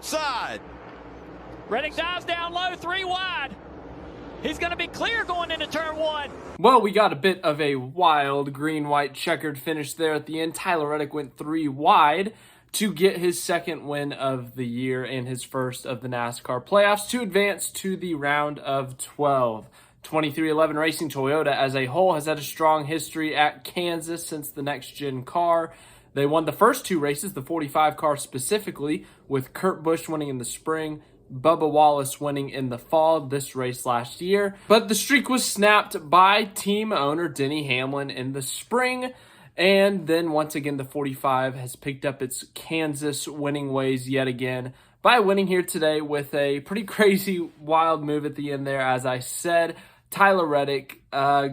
Side. Reddick dives down low, 3 wide. He's going to be clear going into turn 1. Well, we got a bit of a wild green-white checkered finish there at the end. Tyler Reddick went 3 wide to get his second win of the year and his first of the NASCAR playoffs to advance to the round of 12. 2311 Racing Toyota as a whole has had a strong history at Kansas since the next-gen car. They won the first 2 races, the 45 car specifically, with Kurt Busch winning in the spring, Bubba Wallace winning in the fall this race last year. But the streak was snapped by team owner Denny Hamlin in the spring. And then once again, the 45 has picked up its Kansas winning ways yet again by winning here today with a pretty crazy, wild move at the end there. As I said, Tyler Reddick,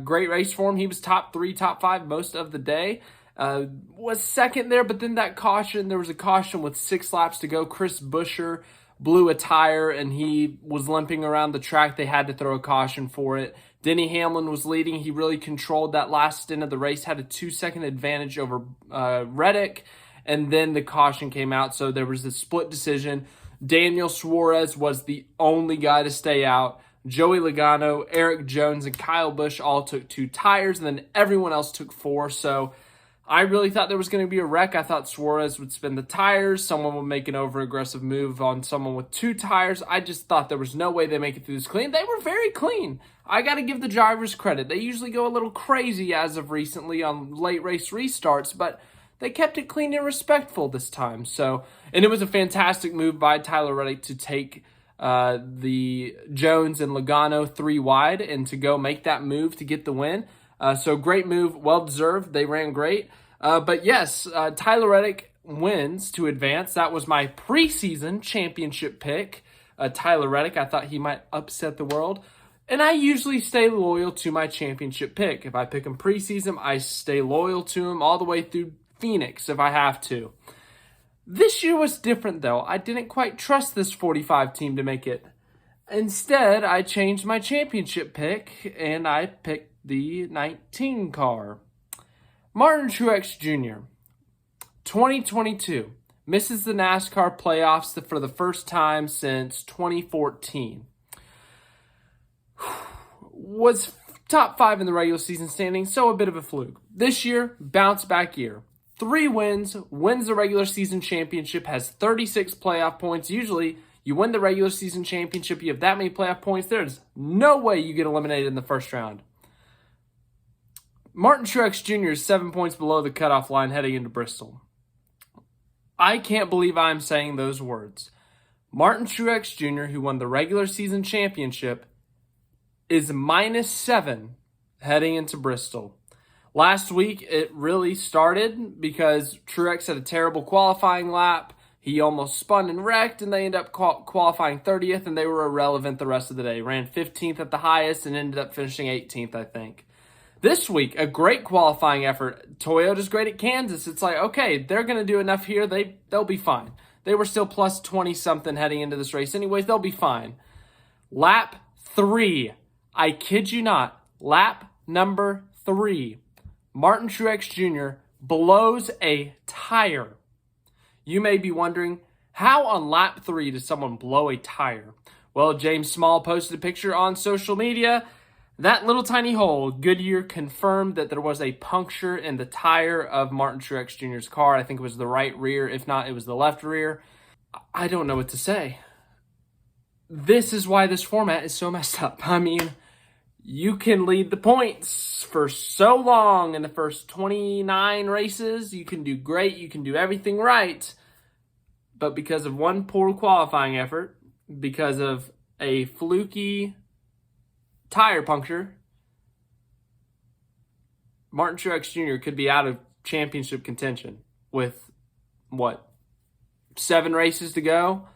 great race for him. He was top 3, top 5 most of the day. Was second there, but then that caution, there was a caution with 6 laps to go. Chris Buescher blew a tire and he was limping around the track. They had to throw a caution for it. Denny Hamlin was leading. He really controlled that last stint of the race, had a 2-second advantage over Reddick, and then the caution came out, so there was a split decision. Daniel Suarez was the only guy to stay out. Joey Logano, Erik Jones, and Kyle Busch all took 2 tires, and then everyone else took 4, so I really thought there was going to be a wreck. I thought Suarez would spin the tires. Someone would make an over-aggressive move on someone with 2 tires. I just thought there was no way they make it through this clean. They were very clean. I got to give the drivers credit. They usually go a little crazy as of recently on late race restarts, but they kept it clean and respectful this time. And it was a fantastic move by Tyler Reddick to take the Jones and Logano 3 wide and to go make that move to get the win. So great move, well-deserved. They ran great. But yes, Tyler Reddick wins to advance. That was my preseason championship pick. Tyler Reddick, I thought he might upset the world. And I usually stay loyal to my championship pick. If I pick him preseason, I stay loyal to him all the way through Phoenix if I have to. This year was different, though. I didn't quite trust this 45 team to make it. Instead, I changed my championship pick, and I picked the 19 car. Martin Truex Jr., 2022, misses the NASCAR playoffs for the first time since 2014. Was top 5 in the regular season standings, so a bit of a fluke. This year, bounce back year. 3 wins, wins the regular season championship, has 36 playoff points. Usually, you win the regular season championship, you have that many playoff points, there's no way you get eliminated in the first round. Martin Truex Jr. is 7 points below the cutoff line heading into Bristol. I can't believe I'm saying those words. Martin Truex Jr., who won the regular season championship, is -7 heading into Bristol. Last week, it really started because Truex had a terrible qualifying lap. He almost spun and wrecked, and they ended up qualifying 30th, and they were irrelevant the rest of the day. Ran 15th at the highest and ended up finishing 18th, I think. This week, a great qualifying effort. Toyota's great at Kansas. It's like, okay, they're going to do enough here. They'll be fine. They were still plus 20-something heading into this race. Anyways, they'll be fine. Lap 3. I kid you not. Lap number 3. Martin Truex Jr. blows a tire. You may be wondering, how on lap 3 does someone blow a tire? Well, James Small posted a picture on social media. That little tiny hole, Goodyear confirmed that there was a puncture in the tire of Martin Truex Jr.'s car. I think it was the right rear. If not, it was the left rear. I don't know what to say. This is why this format is so messed up. I mean, you can lead the points for so long in the first 29 races. You can do great. You can do everything right. But because of one poor qualifying effort, because of a fluky tire puncture, Martin Truex Jr. could be out of championship contention with, 7 races to go?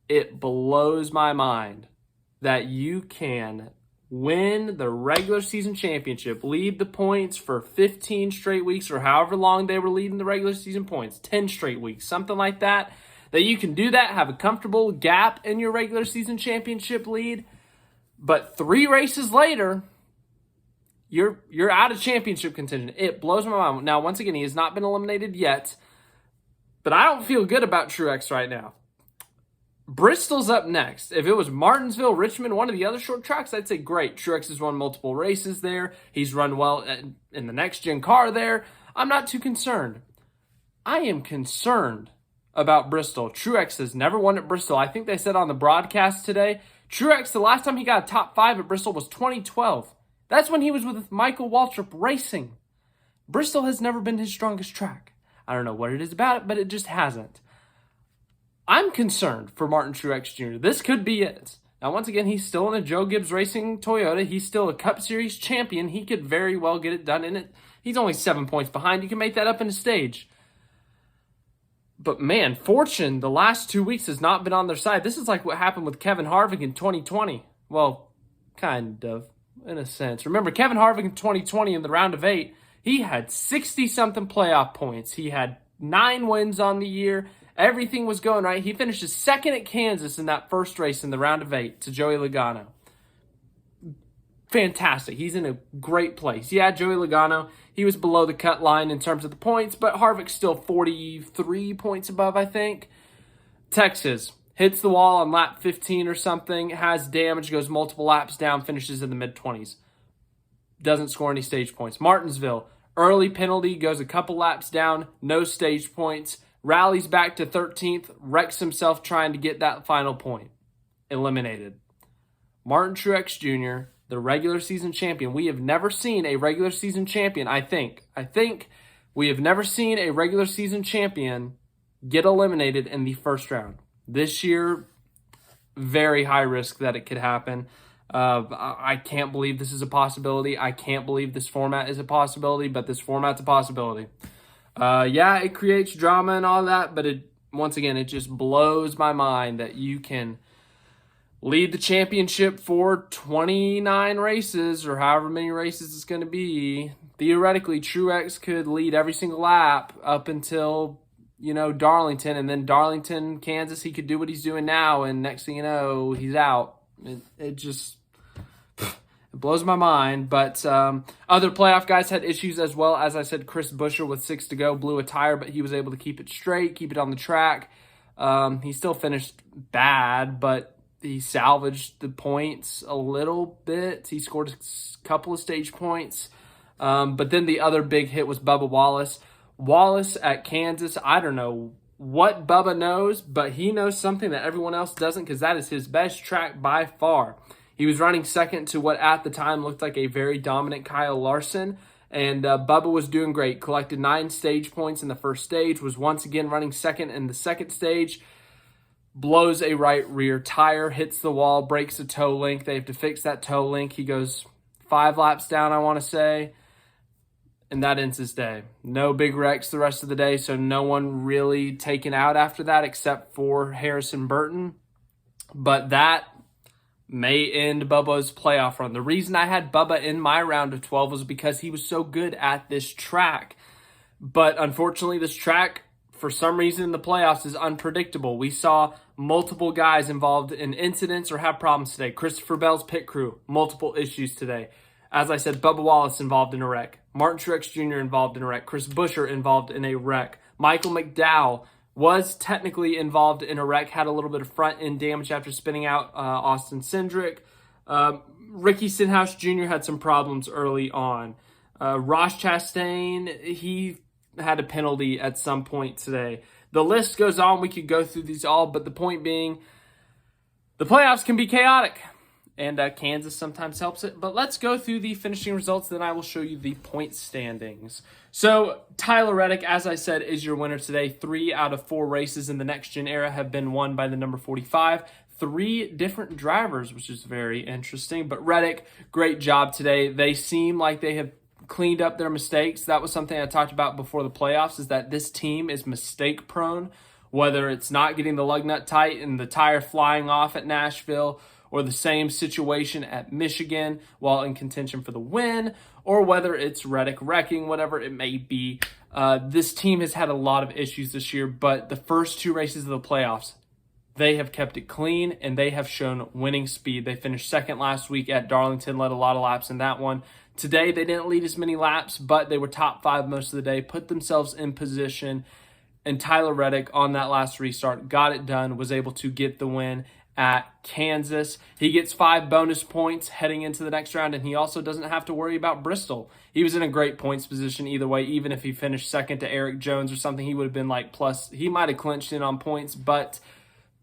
It blows my mind that you can win the regular season championship, lead the points for 15 straight weeks or however long they were leading the regular season points, 10 straight weeks, something like that, that you can do that, have a comfortable gap in your regular season championship lead. But 3 races later, you're out of championship contention. It blows my mind. Now, once again, he has not been eliminated yet, but I don't feel good about Truex right now. Bristol's up next. If it was Martinsville, Richmond, one of the other short tracks, I'd say great. Truex has won multiple races there. He's run well in the next-gen car there. I'm not too concerned. I am concerned about Bristol. Truex has never won at Bristol. I think they said on the broadcast today, Truex, the last time he got a top 5 at Bristol was 2012. That's when he was with Michael Waltrip Racing. Bristol has never been his strongest track. I don't know what it is about it, but it just hasn't. I'm concerned for Martin Truex Jr. This could be it. Now, once again, he's still in a Joe Gibbs Racing Toyota. He's still a Cup Series champion. He could very well get it done in it. He's only 7 points behind. You can make that up in a stage. But man, fortune the last 2 weeks has not been on their side. This is like what happened with Kevin Harvick in 2020. Well, kind of, in a sense. Remember, Kevin Harvick in 2020 in the round of 8, he had 60-something playoff points. He had 9 wins on the year. Everything was going right. He finishes second at Kansas in that first race in the round of 8 to Joey Logano. Fantastic. He's in a great place. Yeah, Joey Logano, he was below the cut line in terms of the points, but Harvick's still 43 points above, I think. Texas hits the wall on lap 15 or something, has damage, goes multiple laps down, finishes in the mid-20s. Doesn't score any stage points. Martinsville, early penalty, goes a couple laps down, no stage points, rallies back to 13th, wrecks himself trying to get that final point. Eliminated. Martin Truex Jr., the regular season champion. We have never seen a regular season champion, I think we have never seen a regular season champion get eliminated in the first round. This year, very high risk that it could happen. I can't believe this is a possibility. I can't believe this format is a possibility, but this format's a possibility. Yeah, it creates drama and all that, but once again, it just blows my mind that you can lead the championship for 29 races or however many races it's going to be. Theoretically, Truex could lead every single lap up until, Darlington. And then Darlington, Kansas, he could do what he's doing now. And next thing you know, he's out. It just it blows my mind. But other playoff guys had issues as well. As I said, Chris Buescher with 6 to go blew a tire, but he was able to keep it straight, keep it on the track. He still finished bad, but he salvaged the points a little bit. He scored a couple of stage points. But then the other big hit was Bubba Wallace. Wallace at Kansas, I don't know what Bubba knows, but he knows something that everyone else doesn't because that is his best track by far. He was running second to what at the time looked like a very dominant Kyle Larson. And Bubba was doing great. Collected 9 stage points in the first stage. Was once again running second in the second stage. Blows a right rear tire, hits the wall, breaks a toe link. They have to fix that toe link. He goes 5 laps down, I want to say, and that ends his day. No big wrecks the rest of the day, so no one really taken out after that except for Harrison Burton. But that may end Bubba's playoff run. The reason I had Bubba in my round of 12 was because he was so good at this track. But unfortunately, this track, for some reason in the playoffs, is unpredictable. We saw multiple guys involved in incidents or have problems today. Christopher Bell's pit crew, multiple issues today. As I said, Bubba Wallace involved in a wreck. Martin Truex Jr. involved in a wreck. Chris Buescher involved in a wreck. Michael McDowell was technically involved in a wreck, had a little bit of front end damage after spinning out Austin Cindric. Ricky Stenhouse Jr. had some problems early on. Ross Chastain, he had a penalty at some point today. The list goes on. We could go through these all, but the point being, the playoffs can be chaotic, and Kansas sometimes helps it. But let's go through the finishing results, then I will show you the point standings. So Tyler Reddick, as I said, is your winner today. 3 out of 4 races in the next-gen era have been won by the number 45. 3 different drivers, which is very interesting. But Reddick, great job today. They seem like they have cleaned up their mistakes. That was something I talked about before the playoffs, is that this team is mistake prone, whether it's not getting the lug nut tight and the tire flying off at Nashville, or the same situation at Michigan while in contention for the win, or whether it's Reddick wrecking, whatever it may be. This team has had a lot of issues this year, but the first 2 races of the playoffs, they have kept it clean and they have shown winning speed. They finished second last week at Darlington, led a lot of laps in that one. Today, they didn't lead as many laps, but they were top 5 most of the day, put themselves in position and Tyler Reddick on that last restart got it done, was able to get the win at Kansas. He gets 5 bonus points heading into the next round, and he also doesn't have to worry about Bristol. He was in a great points position either way. Even if he finished second to Erik Jones or something, he would have been like plus. He might have clinched in on points, but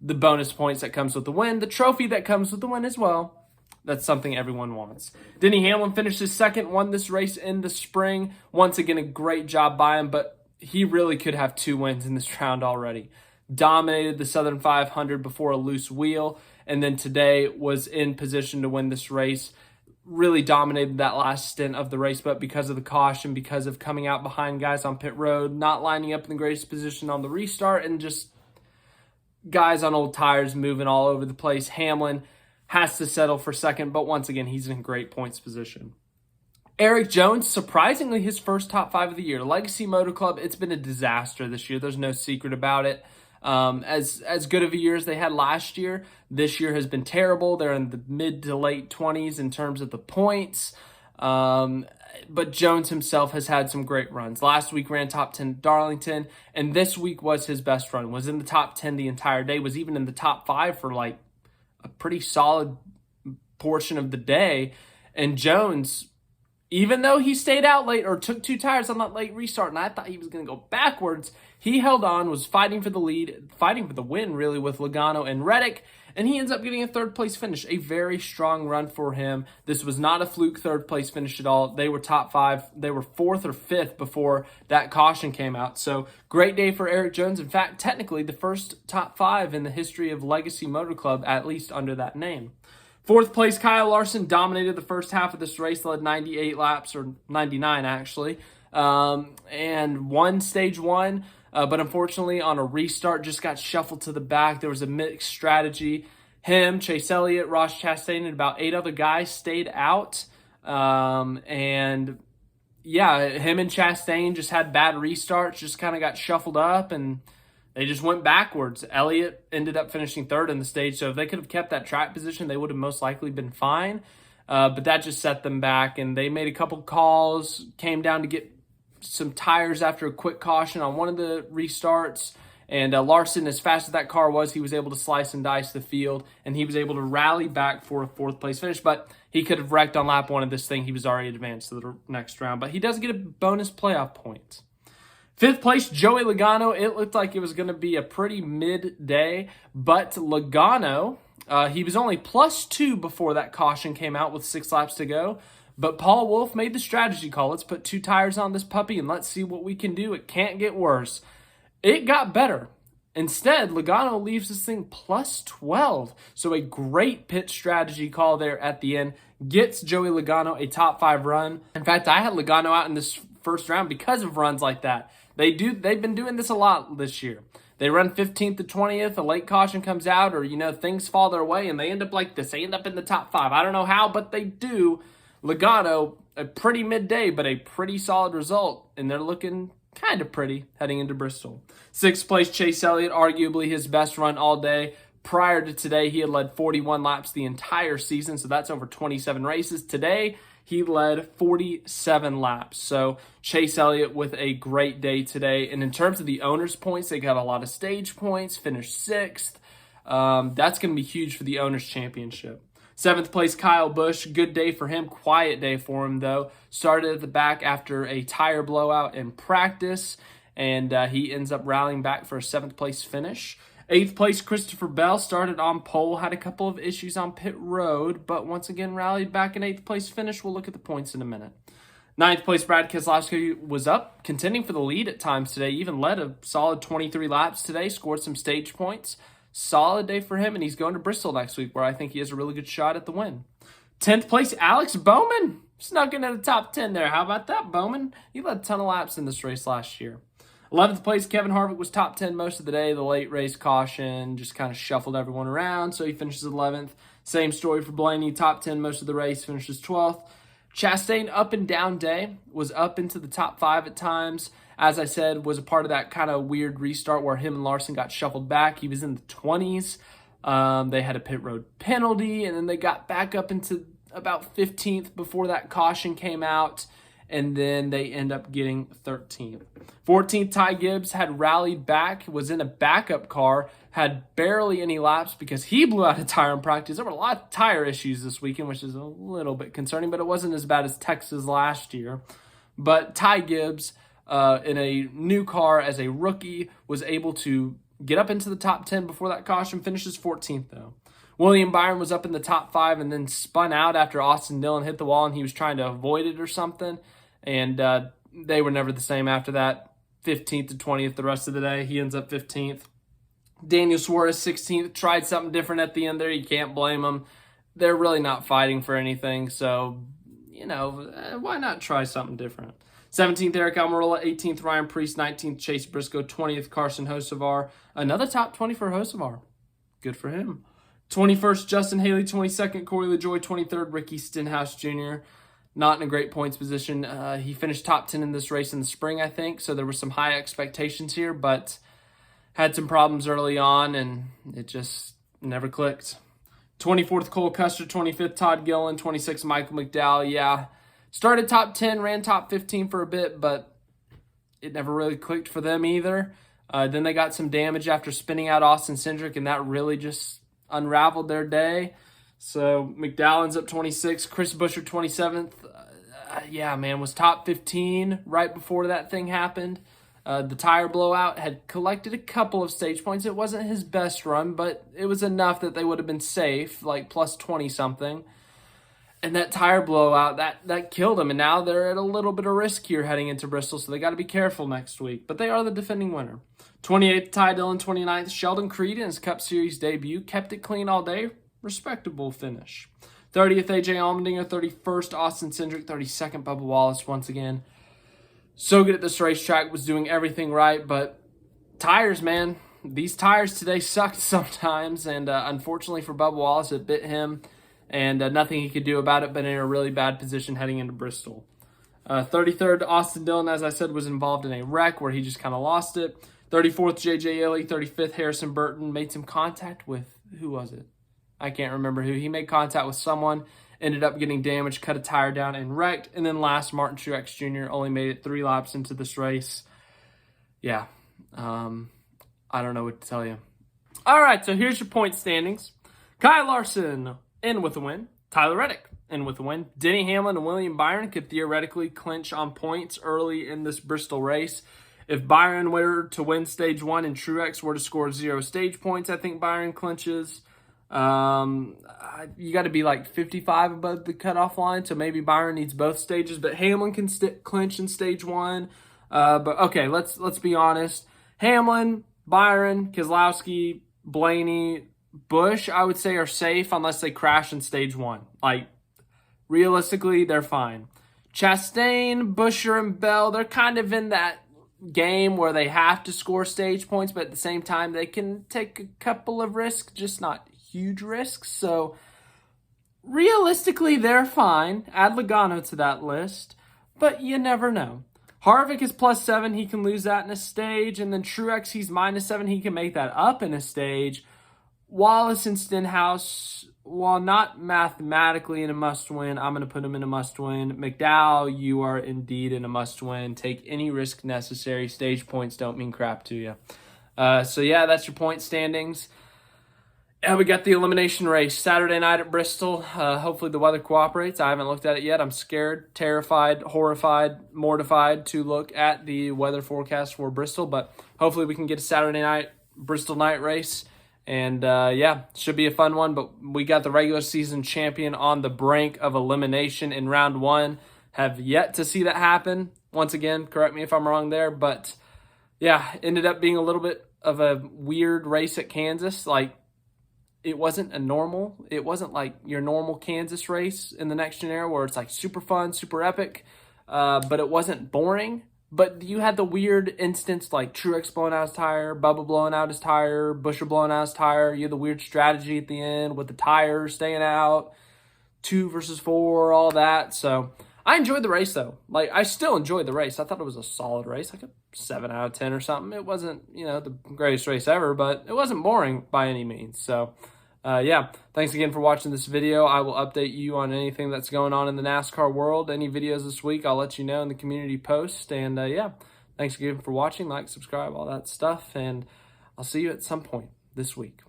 the bonus points that comes with the win, the trophy that comes with the win as well, that's something everyone wants. Denny Hamlin finished his second, won this race in the spring. Once again, a great job by him, but he really could have 2 wins in this round already. Dominated the Southern 500 before a loose wheel, and then today was in position to win this race. Really dominated that last stint of the race, but because of the caution, because of coming out behind guys on pit road, not lining up in the greatest position on the restart, and just guys on old tires moving all over the place, Hamlin has to settle for second, but once again, he's in great points position. Erik Jones, surprisingly his first top 5 of the year. Legacy Motor Club, it's been a disaster this year. There's no secret about it. As good of a year as they had last year, this year has been terrible. They're in the mid to late 20s in terms of the points. But Jones himself has had some great runs. Last week ran top 10 at Darlington, and this week was his best run. Was in the top 10 the entire day, was even in the top 5 for like a pretty solid portion of the day. And Jones, even though he stayed out late or took 2 tires on that late restart, and I thought he was going to go backwards, he held on, was fighting for the lead, fighting for the win, really, with Logano and Reddick, and he ends up getting a 3rd-place finish. A very strong run for him. This was not a fluke 3rd-place finish at all. They were top 5. They were 4th or 5th before that caution came out. So, great day for Erik Jones. In fact, technically, the first top 5 in the history of Legacy Motor Club, at least under that name. 4th place, Kyle Larson dominated the first half of this race, led 98 laps, or 99 actually, and won stage 1. But unfortunately, on a restart, just got shuffled to the back. There was a mixed strategy. Him, Chase Elliott, Ross Chastain, and about 8 other guys stayed out. And yeah, him and Chastain just had bad restarts, just kind of got shuffled up, and they just went backwards. Elliott ended up finishing 3rd in the stage, so if they could have kept that track position, they would have most likely been fine. But that just set them back, and they made a couple calls, came down to get some tires after a quick caution on one of the restarts, and Larson, as fast as that car was, he was able to slice and dice the field, and he was able to rally back for a 4th place finish, but he could have wrecked on lap 1 of this thing. He was already advanced to the next round, but he does get a bonus playoff point. 5th place, Joey Logano. It looked like it was going to be a pretty midday, but Logano, he was only +2 before that caution came out with 6 laps to go. But Paul Wolfe made the strategy call. Let's put 2 tires on this puppy and let's see what we can do. It can't get worse. It got better. Instead, Logano leaves this thing +12. So a great pit strategy call there at the end. Gets Joey Logano a top 5 run. In fact, I had Logano out in this first round because of runs like that. They've been doing this a lot this year. They run 15th to 20th, a late caution comes out, or, things fall their way, and they end up like this. They end up in the top 5. I don't know how, but they do. Logano, a pretty midday, but a pretty solid result, and they're looking kind of pretty heading into Bristol. 6th place, Chase Elliott, arguably his best run all day. Prior to today, he had led 41 laps the entire season, so that's over 27 races. Today, he led 47 laps. So Chase Elliott with a great day today. And in terms of the owners' points, they got a lot of stage points, finished 6th. That's going to be huge for the owners' championship. 7th place, Kyle Busch. Good day for him. Quiet day for him, though. Started at the back after a tire blowout in practice, and he ends up rallying back for a 7th place finish. 8th place, Christopher Bell. Started on pole, had a couple of issues on pit road, but once again rallied back in 8th place finish. We'll look at the points in a minute. 9th place, Brad Keselowski was up, contending for the lead at times today. Even led a solid 23 laps today, scored some stage points. Solid day for him, and he's going to Bristol next week, where I think he has a really good shot at the win. 10th place, Alex Bowman. Snuck into the top 10 there. How about that, Bowman? He led a ton of laps in this race last year. 11th place, Kevin Harvick was top 10 most of the day. The late race caution just kind of shuffled everyone around, so he finishes 11th. Same story for Blaney, top 10 most of the race, finishes 12th. Chastain, up and down day, was up into the top 5 at times. As I said, was a part of that kind of weird restart where him and Larson got shuffled back. He was in the 20s. They had a pit road penalty, and then they got back up into about 15th before that caution came out. and then they end up getting 13th. 14th, Ty Gibbs had rallied back, was in a backup car, had barely any laps because he blew out a tire in practice. There were a lot of tire issues this weekend, which is a little bit concerning, but it wasn't as bad as Texas last year. But Ty Gibbs, in a new car as a rookie, was able to get up into the top 10 before that caution, finishes 14th though. William Byron was up in the top 5 and then spun out after Austin Dillon hit the wall and he was trying to avoid it or something. And they were never the same after that. 15th to 20th the rest of the day. He ends up 15th. Daniel Suarez, 16th, tried something different at the end there. You can't blame him. They're really not fighting for anything. So, why not try something different? 17th, Erik Almirola. 18th, Ryan Preece. 19th, Chase Briscoe. 20th, Carson Hocevar. Another top 20 for Hocevar. Good for him. 21st, Justin Haley. 22nd, Corey LaJoie. 23rd, Ricky Stenhouse Jr. Not in a great points position. He finished top 10 in this race in the spring, I think, so there were some high expectations here, but had some problems early on, and it just never clicked. 24th, Cole Custer. 25th, Todd Gillen. 26th, Michael McDowell. Yeah, started top 10, ran top 15 for a bit, but it never really clicked for them either. Then they got some damage after spinning out Austin Cindric, and that really just unraveled their day. So McDowell ends up 26th, Chris Buescher 27th. Was top 15 right before that thing happened. The tire blowout had collected a couple of stage points. It wasn't his best run, but it was enough that they would have been safe, like plus 20-something. And that tire blowout, that killed him. And now they're at a little bit of risk here heading into Bristol, so they got to be careful next week. But they are the defending winner. 28th, Ty Dillon. 29th, Sheldon Creed in his Cup Series debut. Kept it clean all day. Respectable finish. 30th, AJ Allmendinger. 31st, Austin Cindric. 32nd, Bubba Wallace once again. So good at this racetrack, was doing everything right, but tires, man. These tires today sucked sometimes, and unfortunately for Bubba Wallace, it bit him, and nothing he could do about it, but in a really bad position heading into Bristol. 33rd, Austin Dillon, as I said, was involved in a wreck where he just kind of lost it. 34th, J.J. Ely. 35th, Harrison Burton. Made some contact with, who was it? I can't remember who. He made contact with someone, ended up getting damaged, cut a tire down, and wrecked. And then last, Martin Truex Jr. only made it 3 laps into this race. Yeah, I don't know what to tell you. All right, so here's your point standings. Kyle Larson in with a win. Tyler Reddick in with a win. Denny Hamlin and William Byron could theoretically clinch on points early in this Bristol race. If Byron were to win stage 1 and Truex were to score 0 stage points, I think Byron clinches. You got to be like 55 above the cutoff line, so maybe Byron needs both stages, but Hamlin can clinch in stage 1. But okay, let's be honest. Hamlin, Byron, Keselowski, Blaney, Busch, I would say are safe unless they crash in stage 1. Like, realistically, they're fine. Chastain, Buescher, and Bell, they're kind of in that game where they have to score stage points, but at the same time, they can take a couple of risks, just not huge risks. So realistically, they're fine. Add Logano to that list, but you never know. Harvick is +7. He can lose that in a stage. And then Truex, he's -7. He can make that up in a stage. Wallace and Stenhouse, while not mathematically in a must-win, I'm going to put him in a must-win. McDowell, you are indeed in a must-win. Take any risk necessary. Stage points don't mean crap to you. So, yeah, that's your point standings. Yeah, we got the elimination race Saturday night at Bristol. Hopefully the weather cooperates. I haven't looked at it yet. I'm scared, terrified, horrified, mortified to look at the weather forecast for Bristol. But hopefully we can get a Saturday night Bristol night race. And, should be a fun one. But we got the regular season champion on the brink of elimination in round 1. Have yet to see that happen. Once again, correct me if I'm wrong there. But, yeah, ended up being a little bit of a weird race at Kansas. Like, it wasn't like your normal Kansas race in the next gen era where it's like super fun, super epic, but it wasn't boring. But you had the weird instance like Truex blowing out his tire, Bubba blowing out his tire, Buescher blowing out his tire. You had the weird strategy at the end with the tires staying out, 2 versus 4, all that. So I enjoyed the race though. Like, I still enjoyed the race. I thought it was a solid race, like a 7 out of 10 or something. It wasn't, the greatest race ever, but it wasn't boring by any means. So, yeah, thanks again for watching this video. I will update you on anything that's going on in the NASCAR world. Any videos this week, I'll let you know in the community post. And yeah, thanks again for watching. Like, subscribe, all that stuff. And I'll see you at some point this week.